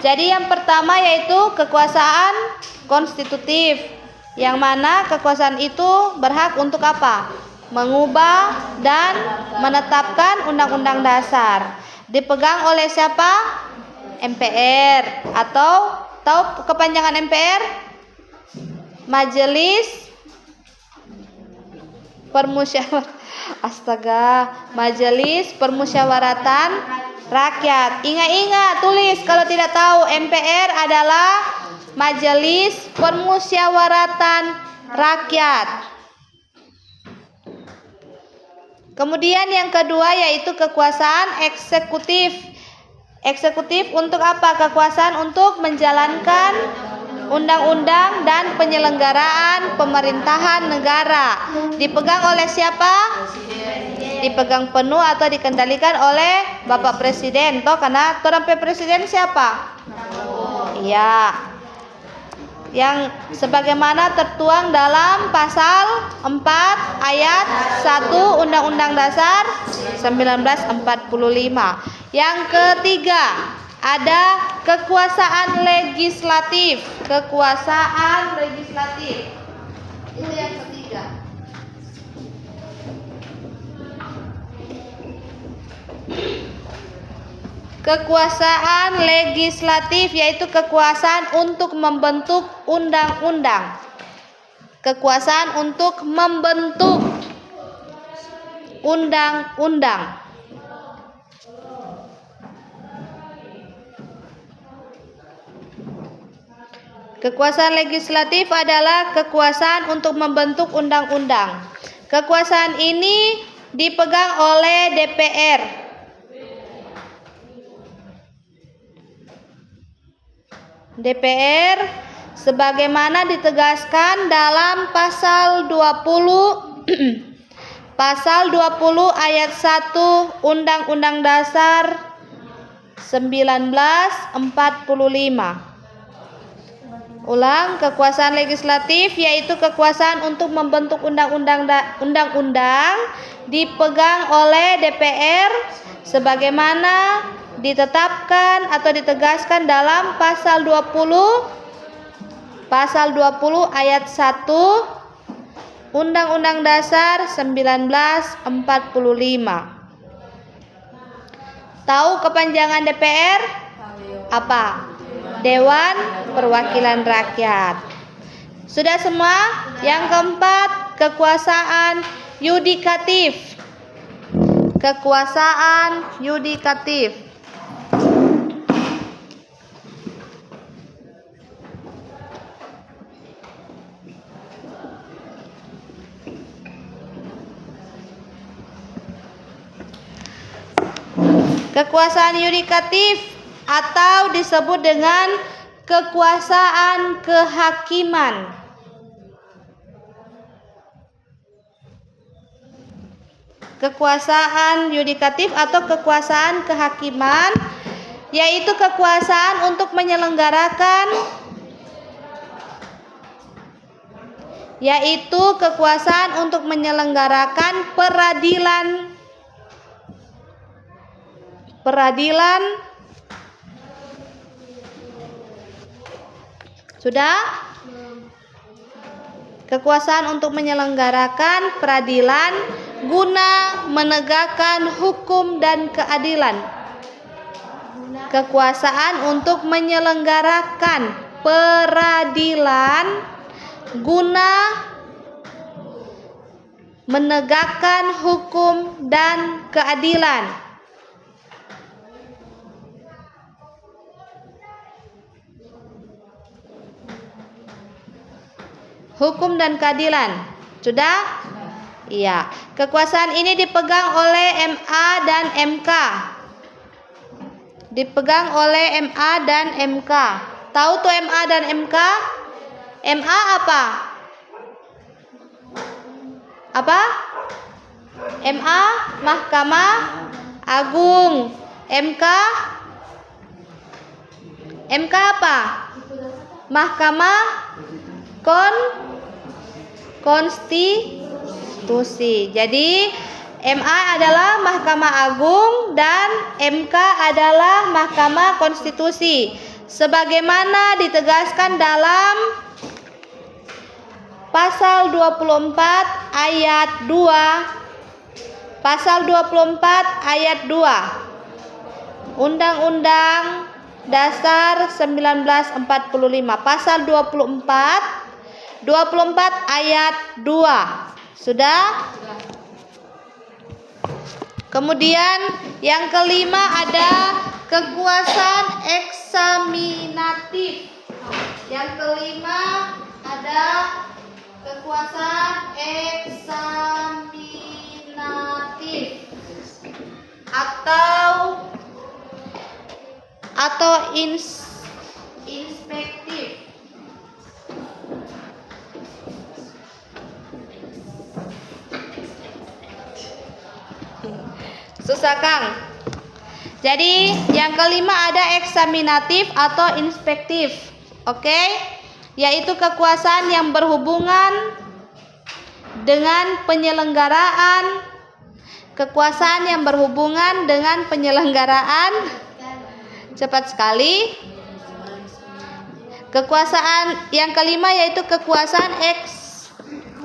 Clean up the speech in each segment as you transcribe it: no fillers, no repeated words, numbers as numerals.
Jadi yang pertama yaitu kekuasaan konstitutif, yang mana kekuasaan itu berhak untuk apa? Mengubah dan menetapkan undang-undang dasar. Dipegang oleh siapa? MPR. Atau tahu kepanjangan MPR? Majelis Majelis Permusyawaratan Rakyat. Ingat-ingat, tulis kalau tidak tahu, MPR adalah Majelis Permusyawaratan Rakyat. Kemudian yang kedua yaitu kekuasaan eksekutif. Eksekutif untuk apa? Kekuasaan untuk menjalankan undang-undang dan penyelenggaraan pemerintahan negara. Dipegang oleh siapa? Dipegang penuh atau dikendalikan oleh Bapak Presiden. Toh karena terempe presiden siapa? Iya. Yang sebagaimana tertuang dalam pasal 4 ayat 1 Undang-Undang Dasar 1945. Yang ketiga, ada kekuasaan legislatif. Kekuasaan legislatif. Itu yang ketiga. Kekuasaan legislatif yaitu kekuasaan untuk membentuk undang-undang. Kekuasaan untuk membentuk undang-undang. Kekuasaan legislatif adalah kekuasaan untuk membentuk undang-undang. Kekuasaan ini dipegang oleh DPR. DPR sebagaimana ditegaskan dalam pasal 20 pasal 20 ayat 1 Undang-Undang Dasar 1945. Ulang, kekuasaan legislatif yaitu kekuasaan untuk membentuk undang-undang dipegang oleh DPR sebagaimana ditetapkan atau ditegaskan dalam pasal 20 ayat 1 Undang-Undang Dasar 1945. Tahu kepanjangan DPR? Apa? Dewan Perwakilan Rakyat. Sudah semua? Yang keempat, kekuasaan yudikatif. Kekuasaan yudikatif. Kekuasaan yudikatif atau disebut dengan kekuasaan kehakiman. Kekuasaan yudikatif atau kekuasaan kehakiman yaitu kekuasaan untuk menyelenggarakan peradilan. Sudah? Kekuasaan untuk menyelenggarakan peradilan guna menegakkan hukum dan keadilan. Kekuasaan untuk menyelenggarakan peradilan guna menegakkan hukum dan keadilan. Hukum dan keadilan. Sudah? Iya. Kekuasaan ini dipegang oleh MA dan MK. Dipegang oleh MA dan MK. Tahu tuh MA dan MK? MA apa? Apa? MA Mahkamah Agung. MK? MK apa? Mahkamah Konstitusi. Jadi MA adalah Mahkamah Agung dan MK adalah Mahkamah Konstitusi. sebagaimana ditegaskan dalam pasal 24 ayat 2, pasal 24 ayat 2 Undang-Undang Dasar 1945, pasal 24 ayat 2. Sudah? Kemudian yang kelima ada kekuasaan eksaminatif. Yang kelima ada kekuasaan eksaminatif atau inspektif. Susah Kang. Jadi yang kelima ada eksaminatif atau inspektif. Oke? Yaitu kekuasaan yang berhubungan dengan penyelenggaraan cepat sekali. Kekuasaan yang kelima yaitu kekuasaan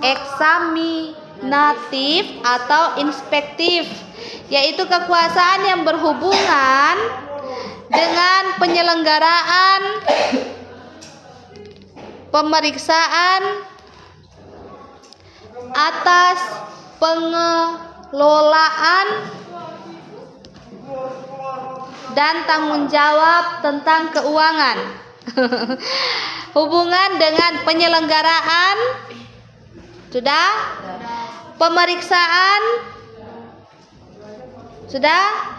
eksaminatif atau inspektif, yaitu kekuasaan yang berhubungan dengan penyelenggaraan pemeriksaan atas pengelolaan dan tanggung jawab tentang keuangan. Hubungan dengan penyelenggaraan, sudah? Pemeriksaan, sudah?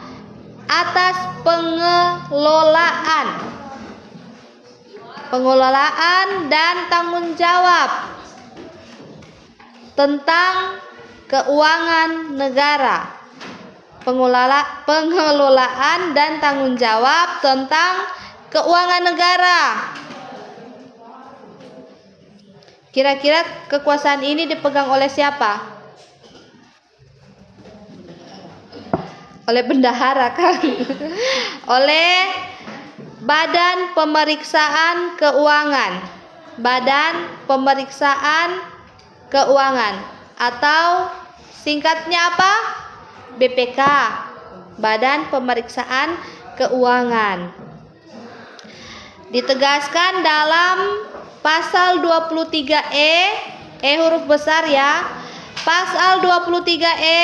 Atas pengelolaan dan tanggung jawab tentang keuangan negara. Pengelolaan dan tanggung jawab tentang keuangan negara. Kira-kira kekuasaan ini dipegang oleh siapa? Oleh bendahara kan? Oleh Badan Pemeriksaan Keuangan. Badan Pemeriksaan Keuangan atau singkatnya apa? BPK, Badan Pemeriksaan Keuangan. Ditegaskan dalam pasal 23E, huruf besar ya. Pasal 23E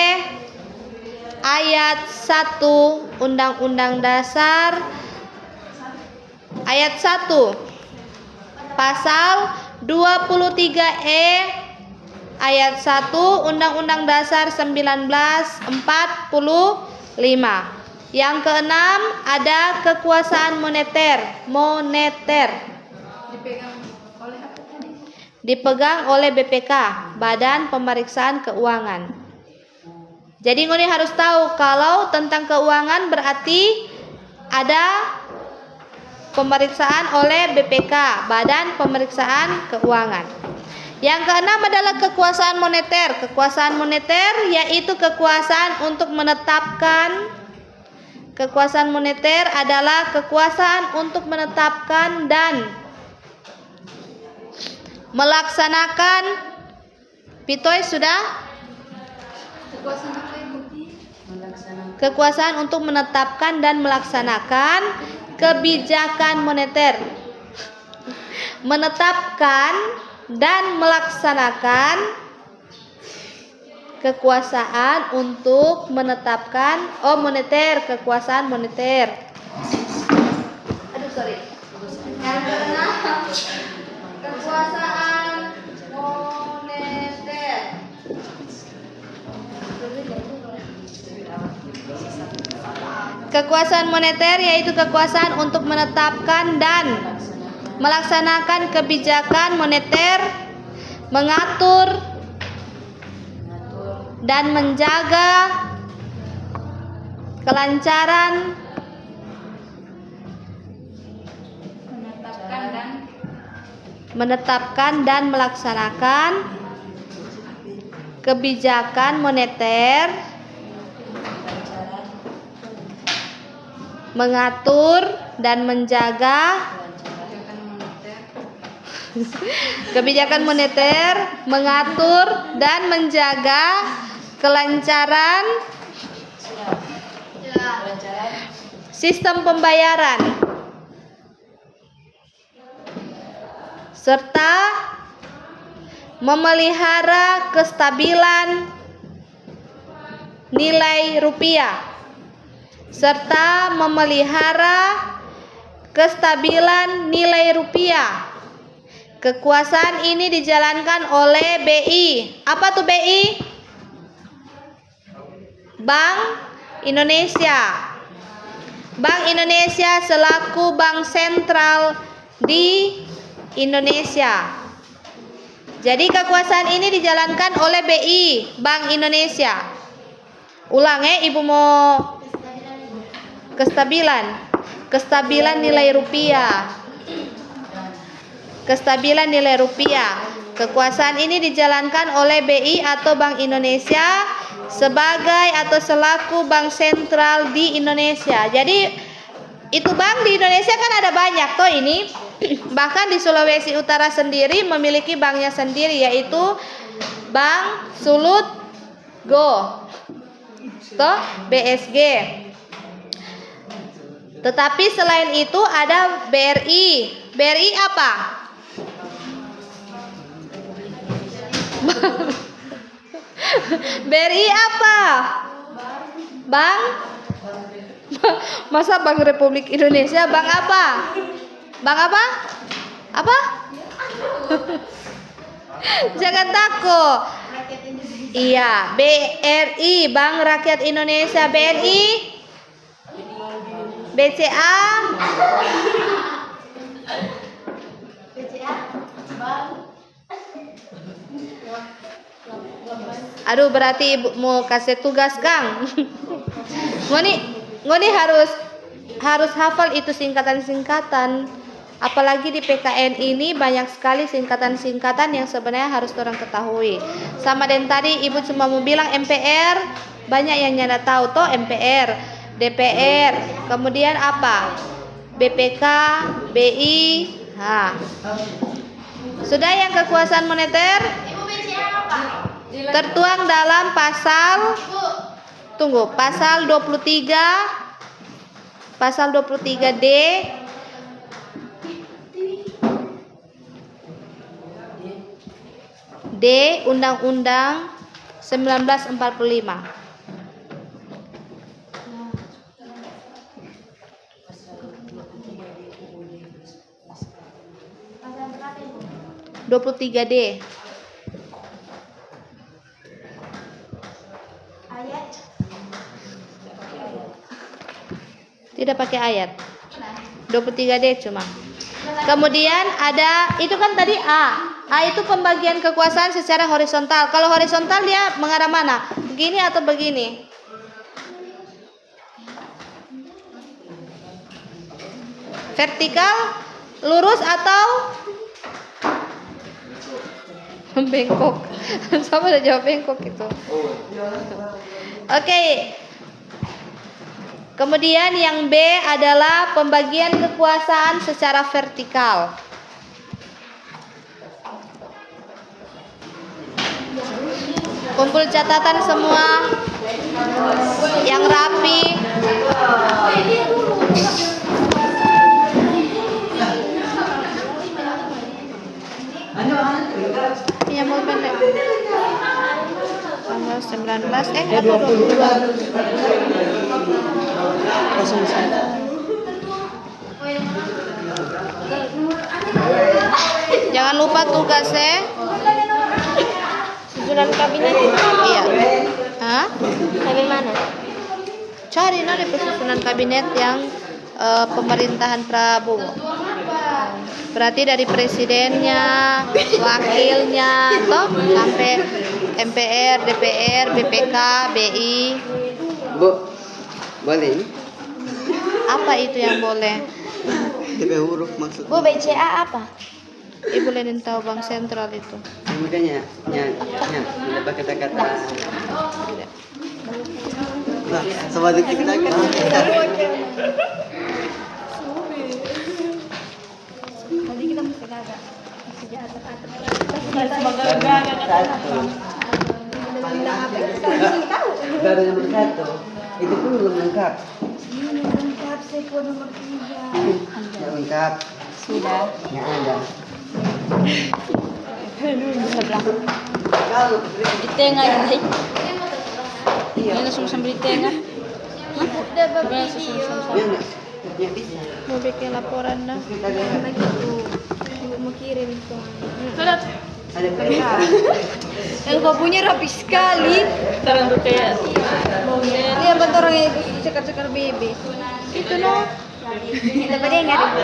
ayat 1 Undang-Undang Dasar ayat 1. Pasal 23E ayat 1 Undang-Undang Dasar 1945. Yang keenam ada kekuasaan moneter. Dipegang oleh BPK, Badan Pemeriksaan Keuangan. Jadi Ngoni harus tahu kalau tentang keuangan berarti ada pemeriksaan oleh BPK, Badan Pemeriksaan Keuangan. Yang keenam adalah kekuasaan moneter. Kekuasaan moneter yaitu kekuasaan untuk menetapkan. Kekuasaan moneter adalah kekuasaan untuk menetapkan dan melaksanakan. Pitoy sudah? Kekuasaan untuk menetapkan dan melaksanakan kebijakan moneter. Menetapkan dan melaksanakan kekuasaan untuk menetapkan moneter, kekuasaan moneter. Yang keenam, kekuasaan moneter. Kekuasaan moneter yaitu kekuasaan untuk menetapkan dan melaksanakan kebijakan moneter, mengatur dan menjaga kelancaran menetapkan dan melaksanakan kebijakan moneter, mengatur dan menjaga kebijakan moneter, mengatur dan menjaga kelancaran sistem pembayaran serta memelihara kestabilan nilai rupiah serta memelihara kestabilan nilai rupiah. Kekuasaan ini dijalankan oleh BI. Apa tuh BI? Bank Indonesia. Bank Indonesia selaku bank sentral di Indonesia. Jadi kekuasaan ini dijalankan oleh BI, Bank Indonesia. Ulang ya, Ibu mau kestabilan nilai rupiah. Kestabilan nilai rupiah. Kekuasaan ini dijalankan oleh BI atau Bank Indonesia sebagai atau selaku bank sentral di Indonesia. Jadi itu bank di Indonesia kan ada banyak toh ini. Bahkan di Sulawesi Utara sendiri memiliki banknya sendiri, yaitu Bank Sulut Go toh BSG. Tetapi selain itu ada BRI. BRI apa? BRI apa? Bank? Masa Bank Republik Indonesia? Bank apa? Bank apa? Apa? Jangan takut. Iya, BRI, Bank Rakyat Indonesia. BNI? BCA? Aduh, berarti Ibu mau kasih tugas Kang. Ngoni harus hafal itu singkatan-singkatan. Apalagi di PKN ini banyak sekali singkatan-singkatan yang sebenarnya harus orang ketahui. Sama dan tadi Ibu cuma mau bilang MPR, banyak yang nyanda tahu toh MPR, DPR, kemudian apa? BPK, BI. Nah. Sudah yang kekuasaan moneter? Tertuang dalam pasal 23D Undang-Undang 1945. D. Tidak pakai ayat. 23D cuma. Kemudian ada, itu kan tadi A. A itu pembagian kekuasaan secara horizontal. Kalau horizontal dia mengarah mana? Begini atau begini? Vertikal, lurus atau bengkok? Sama udah jawab bengkok itu. Oke. Kemudian yang B adalah pembagian kekuasaan secara vertikal. Kumpul catatan semua yang rapi. Iya, mau pendek. Tanggal 19 atau 22. Jangan lupa tugasnya. Susunan kabinet. Iya. Hah? Dari mana? Cari nanti pesusunan kabinet yang pemerintahan Prabowo. Berarti dari presidennya, wakilnya, toh sampai MPR, DPR, BPK, BI. Bu, boleh ini? Apa itu yang boleh? TP huruf maksudnya. Bu, BCA apa? Ibu Lenin tahu bank sentral itu. Makanya, lupa kata-kata. Nah, sama detik kita kan. Baru nomor 1. Itu pun belum lengkap. Tidak lengkap. Sudah. Nggak ada. Sebelah. Kalau Di tengah ini. Ini langsung sambil di tengah. Udah Coba susun. yang bisa. mau bikin laporan dah. Kita lihat. Ibu mau kirim tuh. Sudah. Ada PK. Yang kau punya rapi sekali. Sekarang tuh kayak Lihat bentar orang yang cekar-cekar bebe. Itu no. Kita dengar.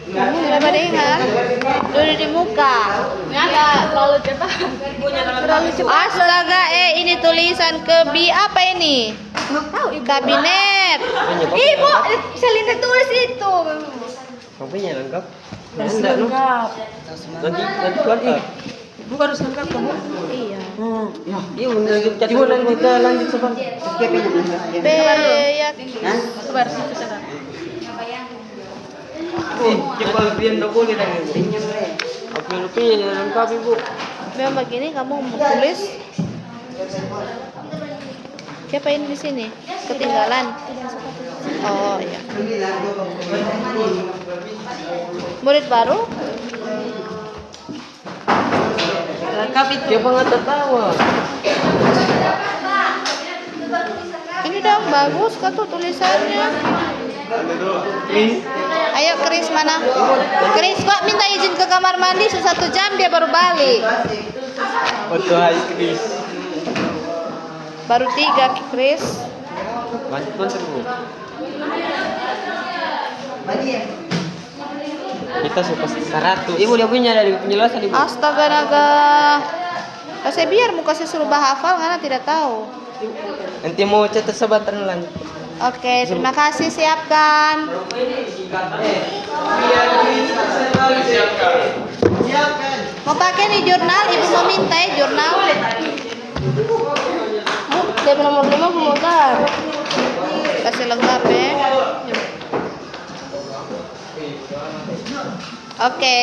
Kita dengar. Dulu di muka. ya terlalu cepat. Terlalu cepat. Astaga, ini tulisan kebi apa ini? Kabinet. Ibu, Selina tulis itu. Kopinya lengkap. Harus lengkap. Nanti keluar. Bukan harus lengkap kamu. Iya. Iya, lanjut kita lanjut sebentar. Kopinya lengkap. Beyak. Hah? Sabar situ sana. Coba pian dok boleh dah. Pinjam le. Kopi lengkap ibu. Memang begini kamu mau tulis. Siapa ini di sini? Ketinggalan. Oh iya. Murid baru? Lengkap itu. Dia banget tertawa. Ini dong bagus kan tuh tulisannya. Ayo Chris mana? Chris kok minta izin ke kamar mandi 1 jam dia baru balik. Betul hai Chris. Baru 3 Chris. Bantuan terus. Kita suka 100. Ibu dia punya dari penjelasan ibu. Astaga naga. Kasih biar muka saya suruh hafal karena tidak tahu. Nanti mau catat sebentar lanjut. Oke, terima kasih siapkan. Mau pakai nih jurnal, ibu mau minta ya jurnal. Dia nomor 5 pemutar. Kasih lengkap ya. Oke.